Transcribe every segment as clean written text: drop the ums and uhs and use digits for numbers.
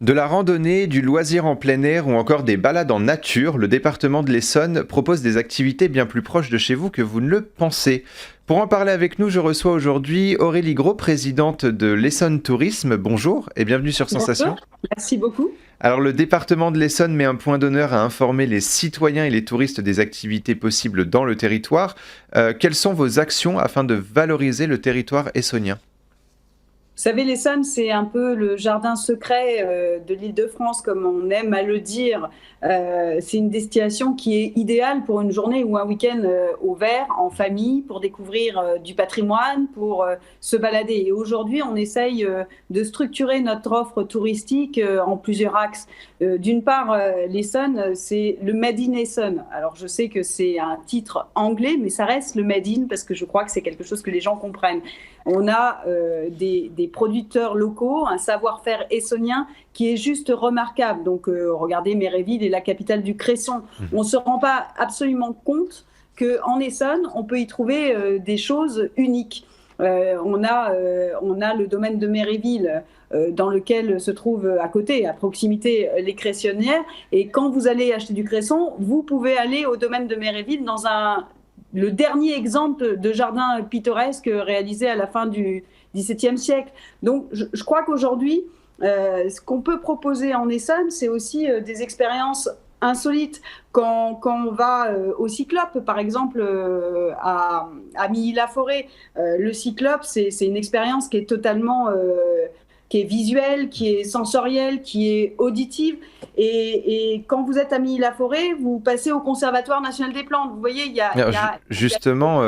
De la randonnée, du loisir en plein air ou encore des balades en nature, le département de l'Essonne propose des activités bien plus proches de chez vous que vous ne le pensez. Pour en parler avec nous, je reçois aujourd'hui Aurélie Gros, présidente de l'Essonne Tourisme. Bonjour et bienvenue sur Sensation. Bonjour, merci beaucoup. Alors le département de l'Essonne met un point d'honneur à informer les citoyens et les touristes des activités possibles dans le territoire. Quelles sont vos actions afin de valoriser le territoire essonnien ? Vous savez, l'Essonne, c'est un peu le jardin secret de l'Île-de-France, comme on aime à le dire. C'est une destination qui est idéale pour une journée ou un week-end au vert, en famille, pour découvrir du patrimoine, pour se balader. Et aujourd'hui, on essaye de structurer notre offre touristique en plusieurs axes. D'une part, l'Essonne, c'est le Made in Essonne. Alors, je sais que c'est un titre anglais, mais ça reste le Made in parce que je crois que c'est quelque chose que les gens comprennent. On a des producteurs locaux, un savoir-faire essonnien qui est juste remarquable. Donc, regardez, Méréville est la capitale du cresson. On ne se rend pas absolument compte qu'en Essonne, on peut y trouver des choses uniques. On a le domaine de Méréville dans lequel se trouve à côté, à proximité, les cressonnières. Et quand vous allez acheter du cresson, vous pouvez aller au domaine de Méréville dans le dernier exemple de jardin pittoresque réalisé à la fin du XVIIe siècle. Donc, je crois qu'aujourd'hui, ce qu'on peut proposer en Essonne, c'est aussi des expériences insolites. Quand on va au Cyclope, par exemple, à Milly-la-Forêt, le Cyclope, c'est une expérience qui est totalement qui est visuelle, qui est sensorielle, qui est auditive. Et quand vous êtes à Milly-la-Forêt, vous passez au Conservatoire national des plantes. Vous voyez, Justement,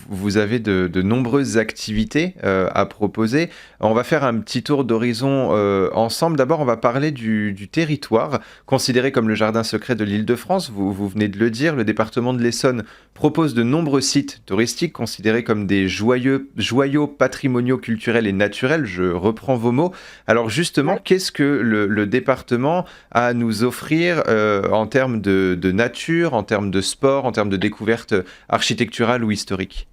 vous avez de nombreuses activités à proposer. On va faire un petit tour d'horizon ensemble. D'abord, on va parler du territoire, considéré comme le jardin secret de l'Île-de-France. Vous venez de le dire, le département de l'Essonne propose de nombreux sites touristiques considérés comme des joyaux patrimoniaux culturels et naturels. Je reprends vos mots. Alors justement, qu'est-ce que le département a à nous offrir en termes de nature, en termes de sport, en termes de découverte architecturale ou historique ?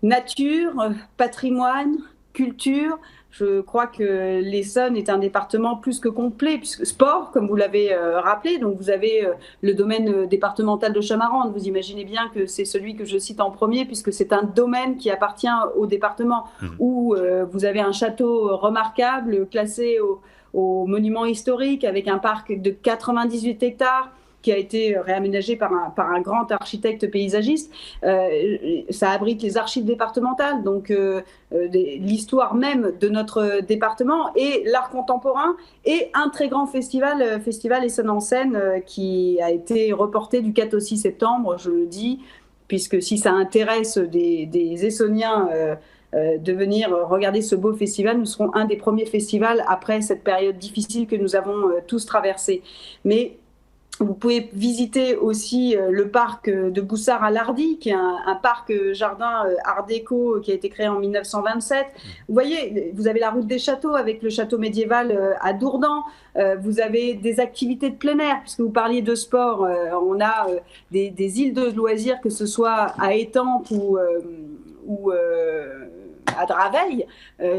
Nature, patrimoine, culture. Je crois que l'Essonne est un département plus que complet, puisque sport, comme vous l'avez rappelé, donc vous avez le domaine départemental de Chamarande. Vous imaginez bien que c'est celui que je cite en premier, puisque c'est un domaine qui appartient au département, où vous avez un château remarquable, classé au monument historique, avec un parc de 98 hectares, qui a été réaménagé par un grand architecte paysagiste. Ça abrite les archives départementales, donc l'histoire même de notre département et l'art contemporain, et un très grand festival Essonne en scène, qui a été reporté du 4 au 6 septembre, je le dis, puisque si ça intéresse des Essonniens de venir regarder ce beau festival, nous serons un des premiers festivals après cette période difficile que nous avons tous traversée. Mais vous pouvez visiter aussi le parc de Boussard à Lardy, qui est un parc jardin art déco qui a été créé en 1927. Vous voyez, vous avez la route des châteaux avec le château médiéval à Dourdan. Vous avez des activités de plein air, puisque vous parliez de sport. On a des îles de loisirs, que ce soit à Étampes ou à Draveil,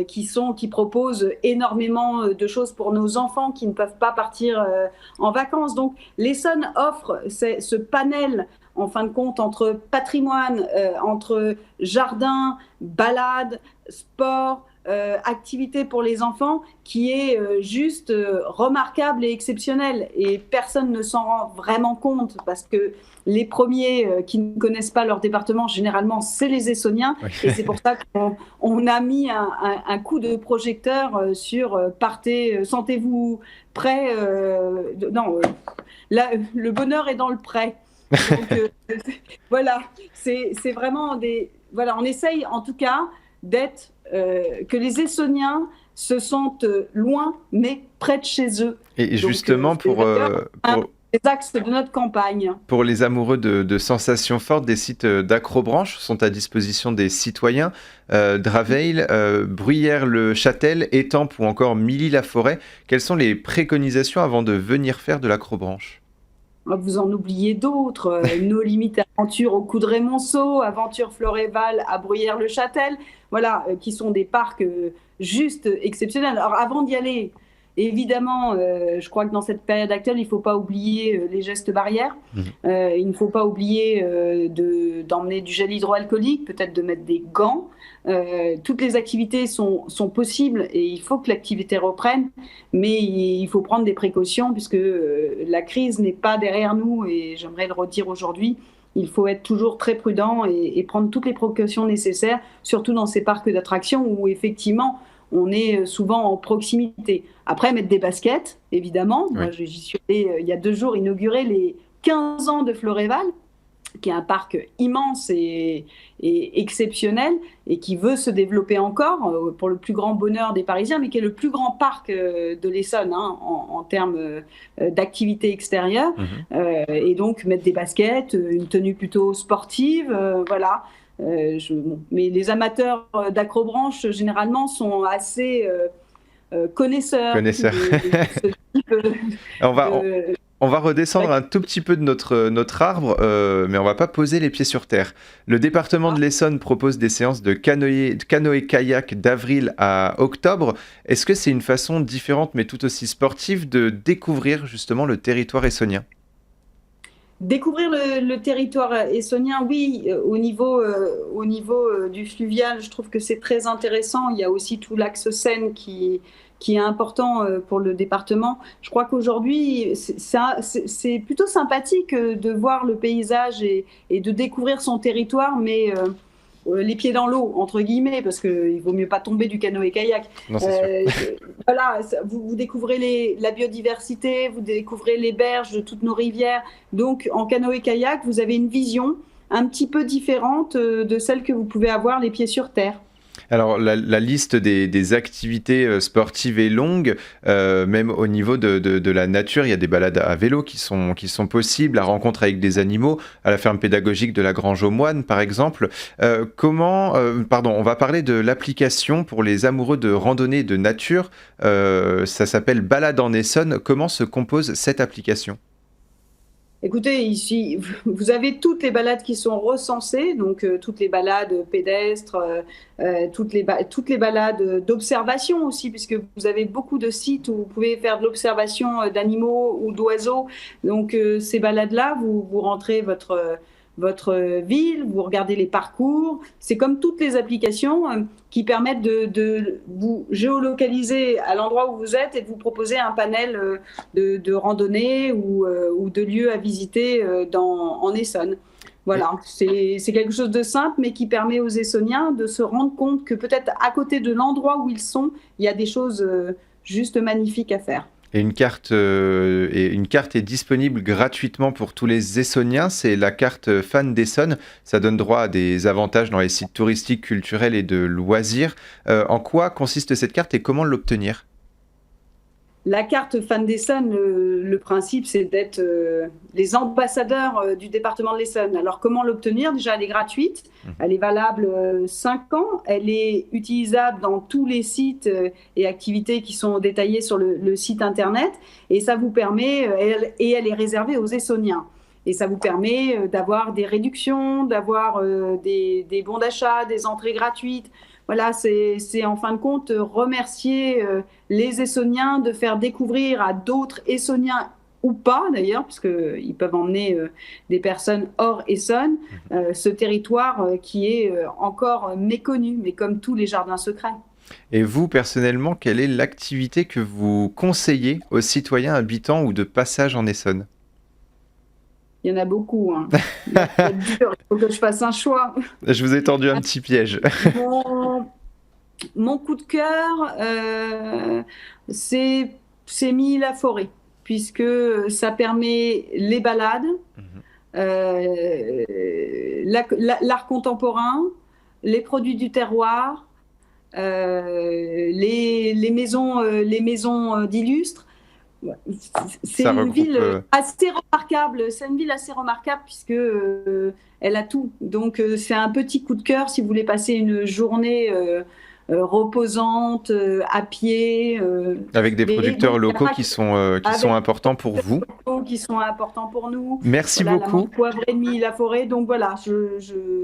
qui proposent énormément de choses pour nos enfants qui ne peuvent pas partir en vacances. Donc l'Essonne offre ce panel, en fin de compte, entre patrimoine, entre jardin, balade, sport, activité pour les enfants, qui est juste remarquable et exceptionnel. Et personne ne s'en rend vraiment compte, parce que les premiers qui ne connaissent pas leur département, généralement, c'est les Essonniens. Oui. Et c'est pour ça qu'on a mis un coup de projecteur sur partez, sentez-vous prêts. Là, le bonheur est dans le prêt. Donc, voilà, c'est vraiment Voilà, on essaye en tout cas d'être que lesEssonniens se sentent loin, mais près de chez eux. Et justement, pour les axes de notre campagne. Pour les amoureux de sensations fortes, des sites d'Acrobranche sont à disposition des citoyens. Draveil, Bruyères-le-Châtel, Étampes ou encore Milly-la-Forêt. Quelles sont les préconisations avant de venir faire de l'Acrobranche ? Vous en oubliez d'autres. Nos limites aventures au Coudray-Monceau, Aventure Floréval à Bruyères-le-Châtel, voilà, qui sont des parcs juste exceptionnels. Alors avant d'y aller, Évidemment, je crois que dans cette période actuelle, il ne faut pas oublier les gestes barrières. Mhm. Il ne faut pas oublier d'emmener du gel hydroalcoolique, peut-être de mettre des gants. Toutes les activités sont possibles et il faut que l'activité reprenne, mais il faut prendre des précautions puisque la crise n'est pas derrière nous et j'aimerais le redire aujourd'hui. Il faut être toujours très prudent et prendre toutes les précautions nécessaires, surtout dans ces parcs d'attractions où effectivement on est souvent en proximité. Après, mettre des baskets, évidemment. Oui. Moi, j'y suis allée il y a 2 jours inaugurer les 15 ans de Floréval, qui est un parc immense et exceptionnel et qui veut se développer encore pour le plus grand bonheur des Parisiens, mais qui est le plus grand parc de l'Essonne en termes d'activité extérieure. Mhm. Et donc mettre des baskets, une tenue plutôt sportive, voilà. Bon. Mais les amateurs d'acrobranche généralement sont assez connaisseurs Connaisseur. de ce type On va, on, de, on va redescendre un tout petit peu de notre arbre, mais on va pas poser les pieds sur terre. Le département de l'Essonne propose des séances de canoë-kayak d'avril à octobre. Est-ce que c'est une façon différente, mais tout aussi sportive, de découvrir justement le territoire essonien? Découvrir le territoire essonien, oui, au niveau du fluvial, je trouve que c'est très intéressant. Il y a aussi tout l'axe Seine qui est important pour le département. Je crois qu'aujourd'hui, c'est plutôt sympathique de voir le paysage et de découvrir son territoire, mais les pieds dans l'eau, entre guillemets, parce qu'il vaut mieux pas tomber du canoë-kayak. Non, c'est sûr. Voilà, vous découvrez la biodiversité, vous découvrez les berges de toutes nos rivières. Donc, en canoë-kayak, vous avez une vision un petit peu différente de celle que vous pouvez avoir les pieds sur terre. Alors, la liste des activités sportives est longue, même au niveau de la nature. Il y a des balades à vélo qui sont possibles, la rencontre avec des animaux, à la ferme pédagogique de la Grange aux Moines, par exemple. Pardon, on va parler de l'application pour les amoureux de randonnée et de nature. Ça s'appelle Balade en Essonne. Comment se compose cette application? Écoutez, ici, vous avez toutes les balades qui sont recensées, donc toutes les balades pédestres, toutes les balades d'observation aussi, puisque vous avez beaucoup de sites où vous pouvez faire de l'observation d'animaux ou d'oiseaux. Donc ces balades-là, vous rentrez votre ville, vous regardez les parcours. C'est comme toutes les applications qui permettent de vous géolocaliser à l'endroit où vous êtes et de vous proposer un panel de randonnées ou de lieux à visiter en Essonne. Voilà, c'est quelque chose de simple, mais qui permet aux Essonniens de se rendre compte que peut-être à côté de l'endroit où ils sont, il y a des choses juste magnifiques à faire. Et une carte est disponible gratuitement pour tous les Essonniens. C'est la carte Fan d'Essonne. Ça donne droit à des avantages dans les sites touristiques, culturels et de loisirs. En quoi consiste cette carte et comment l'obtenir? La carte Fan d'Essonne, le principe, c'est d'être les ambassadeurs du département de l'Essonne. Alors, comment l'obtenir? Déjà, elle est gratuite, elle est valable 5 ans, elle est utilisable dans tous les sites et activités qui sont détaillés sur le site internet, et ça vous permet, elle est réservée aux Essonniens. Et ça vous permet d'avoir des réductions, d'avoir des bons d'achat, des entrées gratuites. Voilà, c'est en fin de compte remercier les Essonniens de faire découvrir à d'autres Essonniens ou pas d'ailleurs, puisqu'ils peuvent emmener des personnes hors Essonne, ce territoire qui est encore méconnu, mais comme tous les jardins secrets. Et vous, personnellement, quelle est l'activité que vous conseillez aux citoyens habitants ou de passage en Essonne? Il y en a beaucoup, hein. C'est dur, il faut que je fasse un choix. Je vous ai tendu un petit piège. Mon, mon coup de cœur, c'est Mille-la-Forêt, puisque ça permet les balades, Mhm. l'art contemporain, les produits du terroir, les maisons d'illustres. C'est Ça une regroupe. ville assez remarquable. C'est une ville assez remarquable puisque elle a tout. Donc c'est un petit coup de cœur si vous voulez passer une journée reposantes, à pied. Avec des producteurs locaux qui sont avec importants pour vous. locaux qui sont importants pour nous. Merci Voilà, la beaucoup. menthe poivrée de Milly-la-Forêt. Donc voilà, ce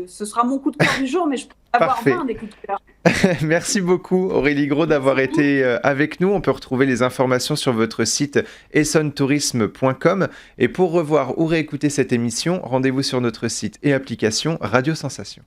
sera mon coup de cœur du jour, mais je peux avoir Parfait. 20 des coups de cœur. Merci beaucoup Aurélie Gros d'avoir été avec nous. On peut retrouver les informations sur votre site essontourisme.com et pour revoir ou réécouter cette émission, rendez-vous sur notre site et application Radio Sensation.